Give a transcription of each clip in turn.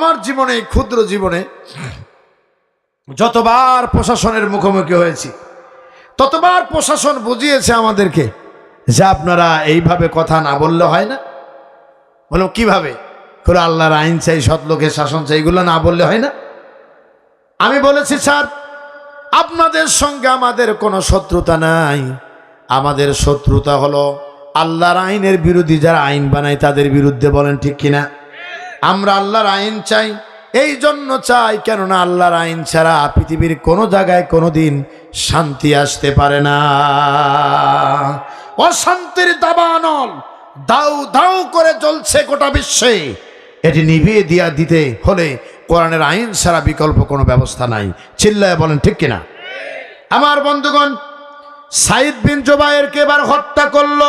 আমার জীবনে, ক্ষুদ্র জীবনে যতবার প্রশাসনের মুখোমুখি হয়েছি ততবার প্রশাসন বুঝিয়েছে আমাদেরকে যে আপনারা এইভাবে কথা না বললে হয় না। বললাম কিভাবে? করে আল্লাহর আইন চাই, সৎ লোকের শাসন চাই, এগুলো না বললে হয় না। আমি বলেছি স্যার আপনাদের সঙ্গে আমাদের কোনো শত্রুতা নাই, আমাদের শত্রুতা হলো আল্লাহর আইনের বিরোধী যারা আইন বানায় তাদের বিরুদ্ধে। বলেন ঠিক কিনা? আমরা আল্লাহর আইন চাই, এই জন্য চাই কেননা আল্লাহর আইন ছাড়া পৃথিবীর কোনো জায়গায় কোনোদিন শান্তি আসতে পারে না। অশান্তির দাবানল দাউ দাউ করে জ্বলছে গোটা বিশ্বে, এটি নিভিয়ে দিতে হলে কোরআনের আইন ছাড়া বিকল্প কোনো ব্যবস্থা নাই। চিল্লায় বলেন ঠিক কিনা? আমার বন্ধুগণ, সাইদ বিন জুবায়েরকে এবার হত্যা করল।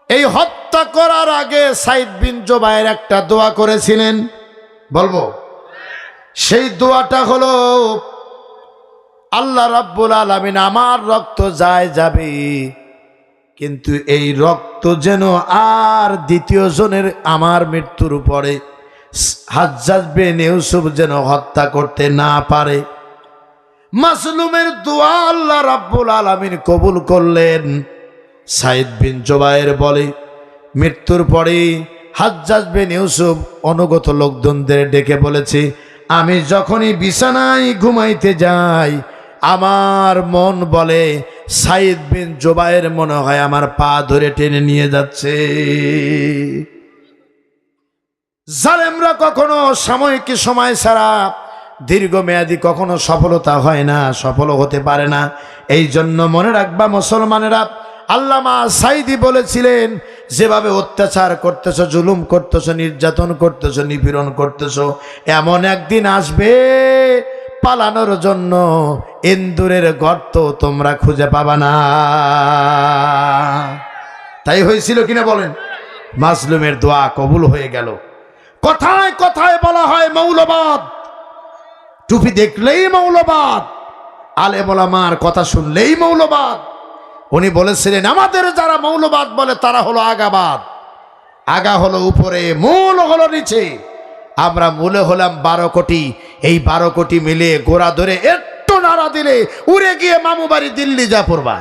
এই হত্যা করার আগে সাইদ বিন জুবায়ের একটা দোয়া করেছিলেন, বলবো সেই দোয়াটা হলো, আল্লাহ রাব্বুল আলামিন আমার রক্ত যায় যাবে, কিন্তু এই রক্ত যেন আর দ্বিতীয় জনের আমার মৃত্যুর পরে হাজ্জাজ বিন ইউসুফ যেন হত্যা করতে না পারে। মাজলুমের দোয়া আল্লাহ রাব্বুল আলামিন কবুল করলেন। সাইদ বিন জুবায়ের বলে, মৃত্যুর পরে হাজ্জাজ বিন ইউসুফ অনুগত লোকজনদের ডেকে বলেছে, আমি যখনই বিছানায় ঘুমাইতে যাই আমার মন বলে সাইদ বিন জুবায়ের মনে হয় আমার পা ধরে টেনে নিয়ে যাচ্ছে। জালেমরা কখনো সাময়িক সময় ছাড়া দীর্ঘমেয়াদী কখনো সফলতা হয় না, সফল হতে পারে না। এই জন্য মনে রাখবা মুসলমানেরা, আল্লামা সাইদি বলেছিলেন, যেভাবে অত্যাচার করতেছো, জুলুম করতেছো, নির্যাতন করতেছো, নিপীড়ন করতেছো, এমন একদিন আসবে পালানোর জন্য ইন্দুরের গর্ত তোমরা খুঁজে পাবা না। তাই হয়েছিল কিনা বলেন? মাজলুমের দোয়া কবুল হয়ে গেল। কথায় কথায় বলা হয় মৌলবাদ, টুপি দেখলেই মৌলবাদ, আলেম ওলামার কথা শুনলেই মৌলবাদ। উনি বলেছিলেন আমাদের যারা মৌলবাদ বলে তারা হলো আগাবাদ, আগা হলো উপরে, মূল হলো নিচে। আমরা মূলে হলাম 12 কোটি, এই 12 কোটি মিলে গোড়া ধরে একটু নাড়া দিলে উড়ে গিয়ে মামু বাড়ি দিল্লি যা পড়বা।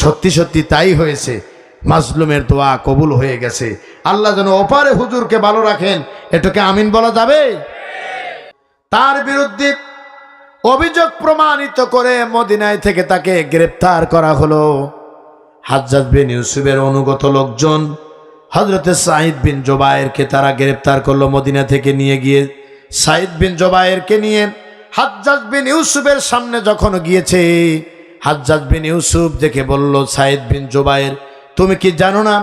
সত্যি সত্যি তাই হয়েছে। মাজলুমের দোয়া কবুল হয়ে গেছে। আল্লাহ যেন ওপারে হুজুরকে ভালো রাখেন, এটাকে আমিন বলা যাবে? তার বিরুদ্ধে অভিযোগ প্রমাণিত করে মদিনায় থেকে তাকে গ্রেফতার করা হলো। হাজ্জাজ বিন ইউসুফের অনুগত লোকজন হযরতে সাইদ বিন জুবায়েরকে তারা গ্রেফতার করলো। মদিনা থেকে নিয়ে গিয়ে সাইদ বিন জুবায়েরকে নিয়ে হাজ্জাজ বিন ইউসুফের সামনে যখন গিয়েছে, হাজ্জাজ বিন ইউসুফ দেখে বলল, সাইদ বিন জুবায়ের তুমি কি জানো না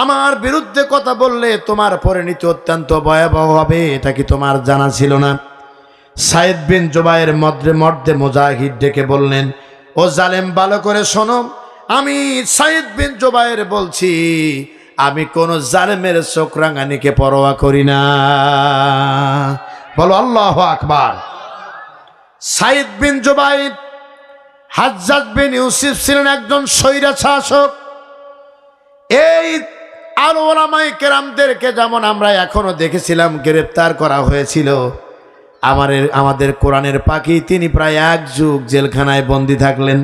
আমার বিরুদ্ধে কথা বললে তোমার পরিণতি অত্যন্ত ভয়াবহ হবে? এটা কি তোমার জানা ছিল না? সাইদ বিন জুবায়ের মধ্যে মুজাহিদ ডেকে বললেন, ও জালেম ভালো করে শোনো, আমি সাইদ বিন জুবায়ের বলছি, আমি কোন জালেমের চোখ রাঙানিকে পরোয়া করি না। বলো আল্লাহু আকবার। সাইদ বিন জুবায়ের হাজ্জাজ বিন ইউসুফ ছিলেন একজন স্বৈরা শাসক। এই আরো ওলামায়ে কেরামদেরকে যেমন আমরা এখনো দেখেছিলাম গ্রেফতার করা হয়েছিল, আমাদের কোরআনের পাখি তিনি প্রায় 1 যুগ জেলখানায় বন্দী থাকলেন।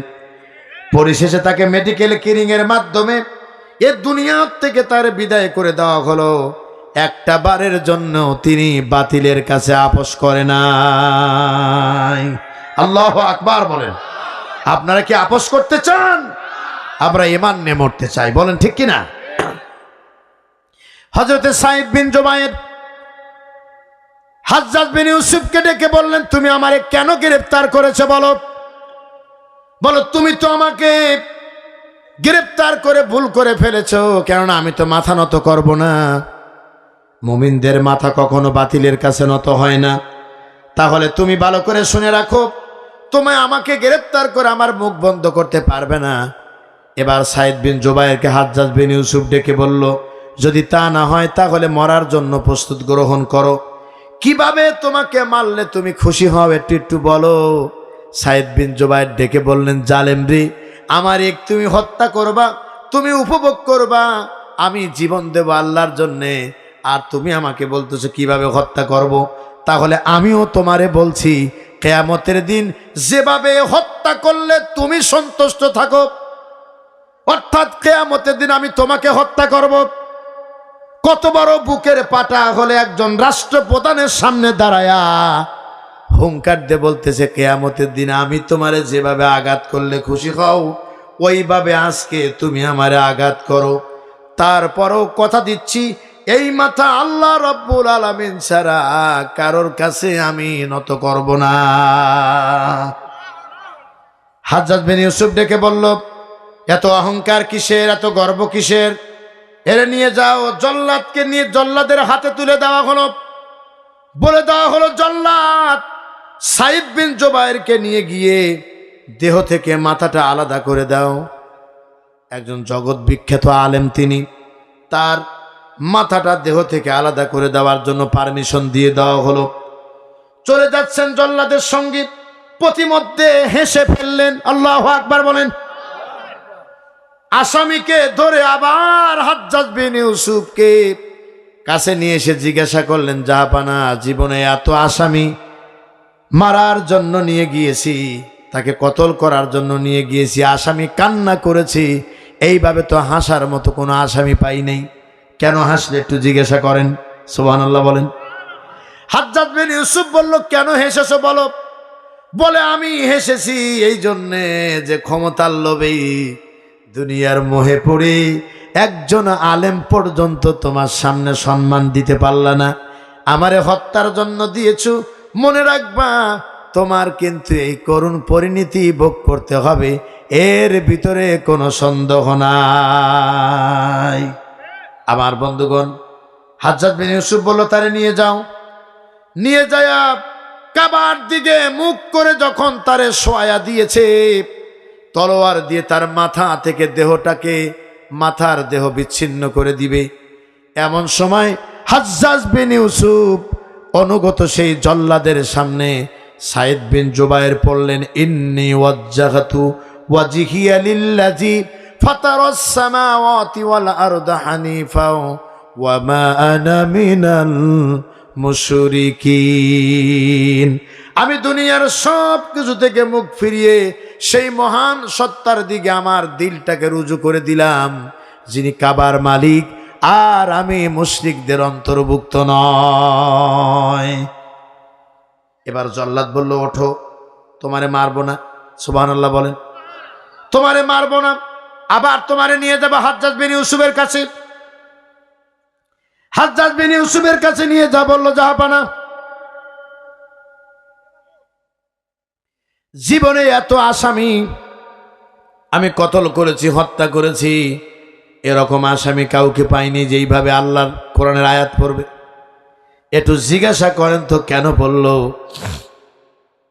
পরিশেষে তাকে মেডিকেল কিলিং এর মাধ্যমে এ দুনিয়া থেকে তার বিদায় করে দেওয়া হলো। একটা বারের জন্য তিনি বাতিলের কাছে আপোষ করে নাই। আল্লাহু আকবার বলেন। আপনারা কি আপোষ করতে চান? আমরা ঈমান নিয়ে মরতে চাই, বলেন ঠিক কিনা? হযরতে সাইদ বিন জুবায়ের হাজ্জাজ বিন ইউসুফকে ডেকে বললেন, তুমি আমারে কেন গ্রেফতার করেছো? বলো বলো, তুমি তো আমাকে গ্রেফতার করে ভুল করে ফেলেছো, কেননা আমি তো মাথা নত করব না। মুমিনদের মাথা কখনো বাতিলের কাছে নত হয় না। তাহলে তুমি ভালো করে শুনে রাখো, তোমায় আমাকে গ্রেফতার করে আমার মুখ বন্ধ করতে পারবে না। এবার সাইদ বিন জুবায়েরকে হাজ্জাজ বিন ইউসুফ ডেকে বলল, যদি তা না হয় তাহলে মরার জন্য প্রস্তুত গ্রহণ করো। কিভাবে তোমাকে মারলে তুমি খুশি হও একটু বলো। সাইদ বিন জুবায়ের ডেকে বললেন, জালেম রে, আমার তুমি হত্যা করবা, তুমি উপভোগ করবা, আমি জীবন দেব আল্লাহর জন্যে। আর তুমি আমাকে বলতেছো কিভাবে হত্যা করব। তাহলে আমিও তোমারে বলছি কিয়ামতের দিন যেভাবে হত্যা করলে তুমি সন্তুষ্ট থাকো, অর্থাৎ কিয়ামতের দিন আমি তোমাকে হত্যা করব। কত বড় বুকের পাটা হলে একজন রাষ্ট্রপ্রধানের সামনে দাঁড়ায়া হুঙ্কার দিয়ে বলতেছে কিয়ামতের দিন আমি তোমারে যেভাবে আঘাত করলে খুশি হও ওইভাবে আজকে তুমি আমারে আঘাত করো। তারপরও কথা দিচ্ছি এই মাথা আল্লাহ রব্বুল আলামিন ছাড়া কারোর কাছে আমি নত করব না। হাজ্জাজ বিন ইউসুফ ডেকে বলল, এত অহংকার কিসের, এত গর্ব কিসের? এরে নিয়ে যাও। জল্লাদকে নিয়ে জল্লাদের হাতে তুলে দেওয়া হলো। বলে দেওয়া হলো, জল্লাদ সাইদ বিন জুবায়েরকে নিয়ে গিয়ে দেহ থেকে মাথাটা আলাদা করে দাও। একজন জগৎ বিখ্যাত আলেম তিনি, তার মাথাটা দেহ থেকে আলাদা করে দেওয়ার জন্য পারমিশন দিয়ে দেওয়া হলো। চলে যাচ্ছেন জল্লাদের সঙ্গে, প্রতিমধ্যে হেসে ফেললেন। আল্লাহু আকবার বলেন। আসামিকে ধরে আবার হাজ্জাজ বিন ইউসুফকে কাছে নিয়ে এসে জিজ্ঞাসা করলেন, জাহাপানা, জীবনে এত আসামি মারার জন্য নিয়ে গিয়েছি, তাকে কতল করার জন্য নিয়ে গিয়েছি, আসামি কান্না করেছি, এইভাবে তো হাসার মতো কোনো আসামি পাই নাই, কেন হাসলে একটু জিজ্ঞাসা করেন। সুবহানাল্লাহ বলেন। হাজ্জাজ বিন ইউসুফ বলল, কেন হেসেছো বলো? বলে, আমি হেসেছি এই জন্যে যে ক্ষমতার লোভেই দুনিয়ার মোহে পড়ে একজন আলেম পর্যন্ত তোমার সামনে সম্মান দিতে পারলা না, আমারে হত্যার জন্য দিয়েছো। মনে রাখবা তোমার কিন্তু এই করুণ পরিণতি ভোগ করতে হবে, এর ভিতরে কোনো সন্দেহ নাই। আমার বন্ধুগণ, হাজ্জাজ বিন ইউসুফ বলল, তারে নিয়ে যাও। নিয়ে যায় কাবার দিকে মুখ করে যখন তারে শোয়া দিয়েছে, তলোয়ার দিয়ে তার মাথা থেকে দেহটাকে, মাথার দেহ বিচ্ছিন্ন করে দিবে, এমন সময় হাজ্জাজ বিন ইউসুফ অনুগত সেই জল্লাদের সামনে সাইদ বিন জুবায়ের পড়লেন, ইন্নী ওয়াজ্জাহাতু ওয়াজহিয়া লিল্লাযী ফাতারাস সামাওয়াতি ওয়াল আরদা হানিফা ওয়া মা আনা মিনাল মুশরিকিন। আমি দুনিয়ার সব কিছু থেকে মুখ ফিরিয়ে সেই মহান সত্তার দিকে আমার দিলটাকে রুজু করে দিলাম, যিনি কাবার মালিক, আর আমি মুশরিকদের অন্তর্ভুক্ত নয়। এবার জল্লাদ বলল, ওঠো, তোমারে মারবো না। সুবহানাল্লাহ বলেন। তোমারে মারবো না, আবার তোমারে নিয়ে যাবো হাজ্জাজ বিন ইউসুফের কাছে। হাজ্জাজ বিন ইউসুফের কাছে নিয়ে যা বললো, জাহাপানা, জীবনে এত আসামি আমি কতল করেছি, হত্যা করেছি, এরকম আসামি কাউকে পাইনি যেইভাবে আল্লাহর কোরআনের আয়াত পড়বে। একটু জিজ্ঞাসা করেন তো কেন পড়লো?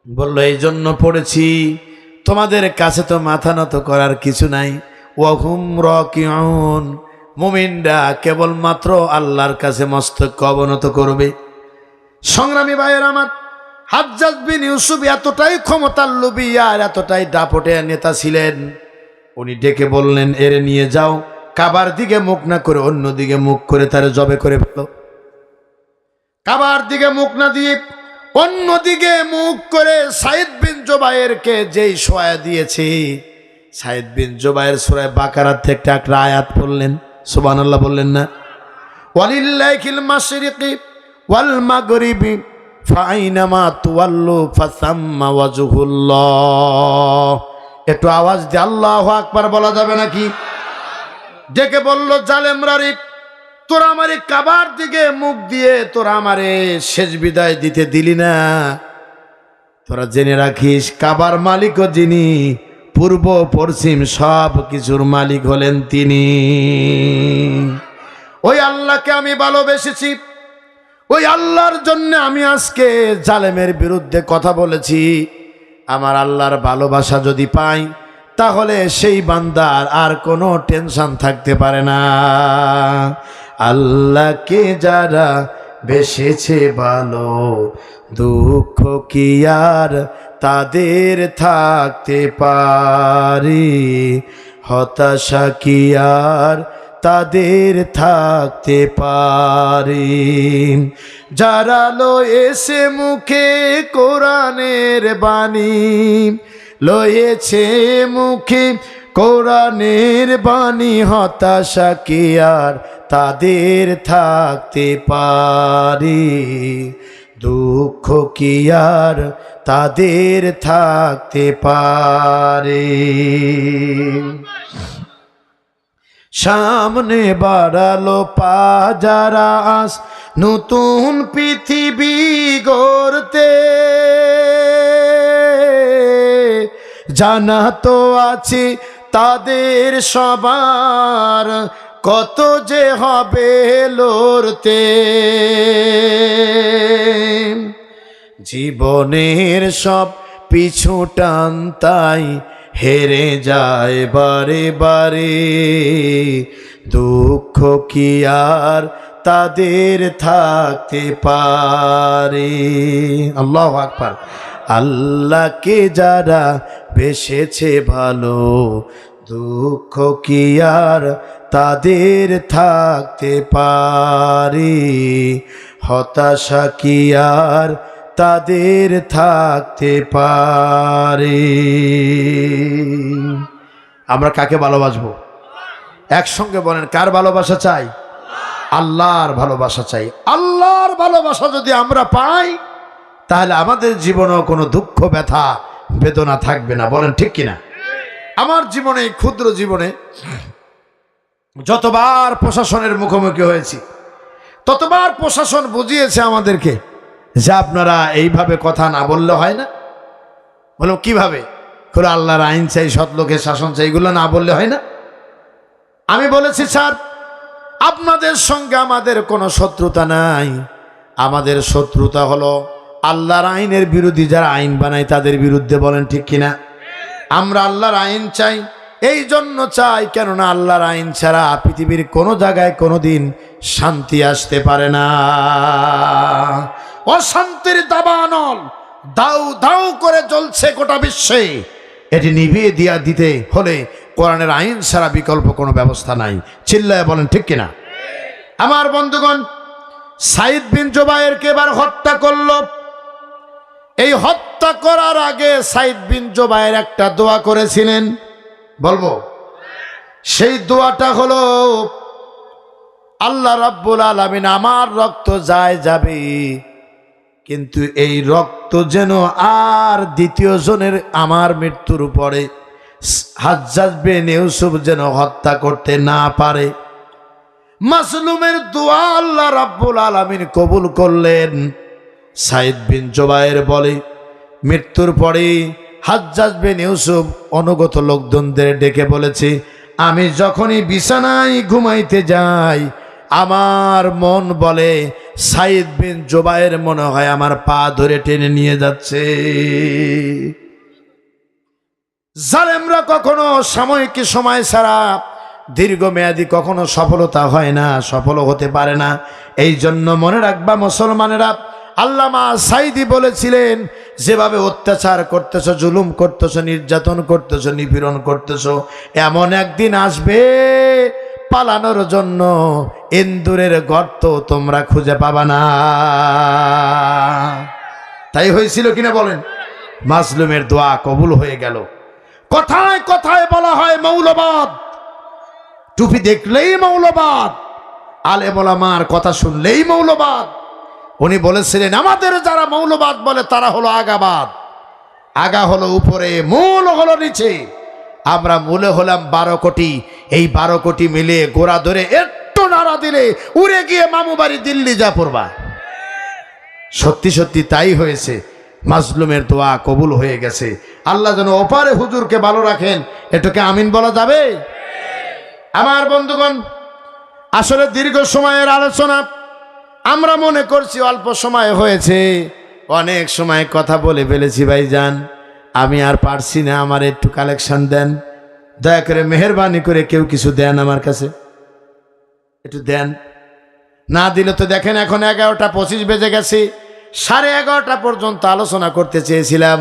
বলল, এই জন্য পড়েছি, তোমাদের কাছে তো মাথা নত করার কিছু নাই। ওয়াহুম রাকিউন, মুমিনরা কেবলমাত্র আল্লাহর কাছে মস্তক অবনত করবে। সংগ্রামী ভাইয়ের আমার, হাজ্জাজ বিন ইউসুফ এতটাই ক্ষমতার লোভী আর এতটাই দাপটে নেতা ছিলেন, উনি ডেকে বললেন, এরে নিয়ে যাও, কাবার দিকে মুখ না করে অন্য দিকে মুখ করে তারে জবে করে ফেলো। কাবার দিকে মুখ না দিয়ে অন্য দিকে মুখ করে সাইদ বিন জুবায়েরকে যেই শোয়া দিয়েছে, সাইদ বিন জুবায়ের সূরা বাকারার থেকে একটা আয়াত পড়লেন। সুবহানাল্লাহ বললেন না? ওয়ালিল্লাহিল মাশরিকি ওয়াল মাগরিবি ফাইনামা তুওয়াল্লু ফাসাম্মা ওয়াজহুল্লাহ। একটু আওয়াজ দিয়ে আল্লাহু আকবার বলা যাবে নাকি? ডেকে বলল, জালেমরা রে, তোরা আমারে কাবার দিকে মুখ দিয়ে তোরা আমারে শেষ বিদায় দিতে দিলি না। তোরা জেনে রাখিস, কাবার মালিকও যিনি, পূর্ব পশ্চিম সব কিছুর মালিক হলেন তিনি। ওই আল্লাহকে আমি ভালোবেসেছি, ওই আল্লাহর জন্য আমি আজকে জালেমের বিরুদ্ধে কথা বলেছি। আমার আল্লাহর ভালোবাসা যদি পাই, তাহলে সেই বান্দার আর কোনো টেনশন থাকতে পারে না। আল্লাহকে যারা বেসেছে ভালো, দুঃখ কি আর তাদের থাকতে পারে, হতাশা কি আর তাদের থাকতে পারে। যারা লয়েছে মুখে কোরআনের বাণী, লয়েছে মুখে কোরআনের বাণী, হতাশা কি আর তাদের থাকতে পারে, দুঃখ কি আর তাদের থাকতে পারে। সামনে বাড়ালো পা যারা আস নতুন পৃথিবী গড়তে, জানা তো আছে তাদের সবার কত যে হবে লড়তে। জীবনের সব পিছু টান তাই হেরে যায় বারে বারে, দুঃখ কি আর তাদের থাকতে পারে। আল্লাহু আকবার। আল্লাহকে যারা বেসেছে ভালো, দুঃখ কি আর তাদের থাকতে পারে, হতাশা কি আর তাদের থাকতে পারে। আমরা কাকে ভালোবাসবো? একসঙ্গে বলেন, কার ভালোবাসা চাই? আল্লাহর ভালোবাসা চাই। আল্লাহর ভালোবাসা যদি আমরা পাই তাহলে আমাদের জীবনেও কোনো দুঃখ ব্যথা বেদনা থাকবে না। বলেন ঠিক কিনা? আমার জীবনে, ক্ষুদ্র জীবনে যতবার প্রশাসনের মুখোমুখি হয়েছি ততবার প্রশাসন বুঝিয়েছে আমাদেরকে যে আপনারা এইভাবে কথা না বললে হয় না। বলো কিভাবে? করে আল্লাহর আইন চাই, সৎ লোকের শাসন চাই, এগুলো না বললে হয় না। আমি বলেছি স্যার আপনাদের সঙ্গে আমাদের কোনো শত্রুতা নাই, আমাদের শত্রুতা হলো আল্লাহর আইনের বিরোধী যারা আইন বানায় তাদের বিরুদ্ধে। বলেন ঠিক কিনা? আমরা আল্লাহর আইন চাই, এই জন্য চাই কেননা আল্লাহর আইন ছাড়া পৃথিবীর কোনো জায়গায় কোনোদিন শান্তি আসতে পারে না। অশান্তির দাবানল দাউ দাউ করে জ্বলছে গোটা বিশ্বে, এটি নিভিয়ে দিতে হলে কোরআনের আইন ছাড়া বিকল্প কোনো ব্যবস্থা নাই। চিল্লায় বলেন ঠিক কিনা? আমার বন্ধুগণ, সাইদ বিন জুবায়েরকে এবার হত্যা করল। এই হত্যা করার আগে সাইদ বিন জুবায়ের একটা দোয়া করেছিলেন, বলবো? সেই দোয়াটা হলো, আল্লাহ রাব্বুল আলামিন আমার রক্ত যায় যাবে, কিন্তু এই রক্ত যেন আর দ্বিতীয় জনের আমার মৃত্যুর পরে হাজ্জাজ বিন ইউসুফ যেন হত্যা করতে না পারে। মাজলুমের দোয়া আল্লাহ রাব্বুল আলামিন কবুল করলেন। সাইদ বিন জুবায়ের বলে, মৃত্যুর পরে হাজ্জাজ বিন ইউসুফ অনুগত লোকজনদের ডেকে বলেছে, আমি যখনই বিছানায় ঘুমাইতে যাই আমার মন বলে সাইদ বিন জুবায়ের মনে হয় আমার পা ধরে টেনে নিয়ে যাচ্ছে। জালেমরা কখনো সাময়িক সময় ছাড়া দীর্ঘমেয়াদী কখনো সফলতা হয় না, সফল হতে পারে না। এই জন্য মনে রাখবা মুসলমানেরা, আল্লামা সাইদি বলেছিলেন, যেভাবে অত্যাচার করতেছ, জুলুম করতেছ, নির্যাতন করতেছ, নিপীড়ন করতেছ, এমন একদিন আসবে পালানোর জন্য ইন্দুরের গর্ত তোমরা খুঁজে পাবা না। তাই হয়েছিল কিনা বলেন? মাজলুমের দোয়া কবুল হয়ে গেল। কথায় কথায় বলা হয় মৌলবাদ, টুপি দেখলেই মৌলবাদ, আলেম ওলামার কথা শুনলেই মৌলবাদ। উনি বলেছিলেন, আমাদের যারা মৌলবাদ বলে তারা হলো আগাবাদ। আগা হলো উপরে, মূল হলো নিচে। আমরা মূলে হলাম 12 কোটি। এই 12 কোটি মিলে গোড়া ধরে একটু নাড়া দিলে উড়ে গিয়ে মামু বাড়ি দিল্লি যা পড়বা। সত্যি সত্যি তাই হয়েছে। মাজলুমের দোয়া কবুল হয়ে গেছে। আল্লাহ যেন ওপারে হুজুরকে ভালো রাখেন, এটাকে আমিন বলা যাবে? আমার বন্ধুগণ, আসলে দীর্ঘ সময়ের আলোচনা, আমরা মনে করছি অল্প সময় হয়েছে, অনেক সময় কথা বলে ফেলেছি। ভাইজান আমি আর পারছি না, আমার একটু কালেকশন দেন, দয়া করে মেহেরবানি করে কেউ কিছু দেন, আমার কাছে একটু দেন। না দিলে তো দেখেন এখন 11টা 25 বেজে গেছে, 11:30 পর্যন্ত আলোচনা করতে চেয়েছিলাম।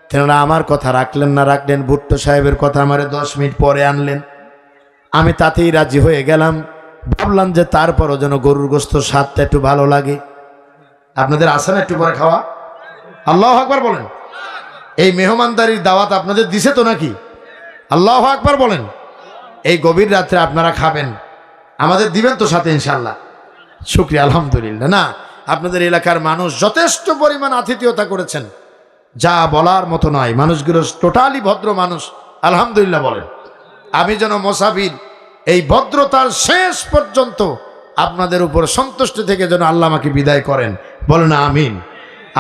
তেনারা আমার কথা রাখলেন না, রাখলেন ভুট্টো সাহেবের কথা আমারে 10 মিনিট পরে আনলেন। আমি তাতেই রাজি হয়ে গেলাম। ভাবলাম যে তারপরও যেন গরুর গোস্ত স্বাদটা একটু ভালো লাগে। আপনাদের আসে না একটু পরে খাওয়া? আল্লাহু আকবার বলেন। এই মেহমানদারির দাওয়াত আপনাদের দিছে তো নাকি? আল্লাহু আকবার বলেন। এই গভীর রাত্রে আপনারা খাবেন, আমাদের দিবেন তো সাথে ইনশাল্লাহ? শুকরিয়া, আলহামদুলিল্লাহ। না, আপনাদের এলাকার মানুষ যথেষ্ট পরিমাণ আতিথেয়তা করেছেন, যা বলার মতো নয়। মানুষগুলো টোটালি ভদ্র মানুষ, আলহামদুলিল্লাহ বলেন। আমি যেন মুসাফির, এই ভদ্রতার শেষ পর্যন্ত আপনাদের উপর সন্তুষ্ট থেকে যেন আল্লাহ আমাকে বিদায় করেন, বলেন আমিন।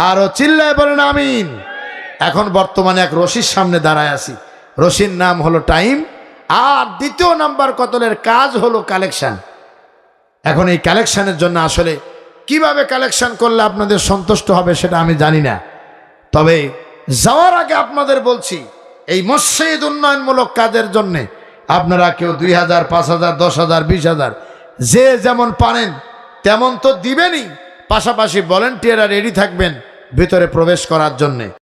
আরো চিল্লায় বলেন আমিন। এখন বর্তমানে এক রশির সামনে দাঁড়ায় আছি, রশির নাম হলো টাইম, আর দ্বিতীয় নাম্বার কতলের কাজ হলো কালেকশন। এখন এই কালেকশনের জন্য আসলে কিভাবে কালেকশন করলে আপনাদের সন্তুষ্ট হবে সেটা আমি জানি না। তবে যাওয়ার আগে আপনাদের বলছি, এই মসজিদ উন্নয়নমূলক কাজের জন্যে আপনারা কেউ 2000, 5000, 10,000, 20,000 যে যেমন পারেন তেমন তো দিবেনই, পাশাপাশি ভলেন্টিয়াররা রেডি থাকবেন ভিতরে প্রবেশ করার জন্যে।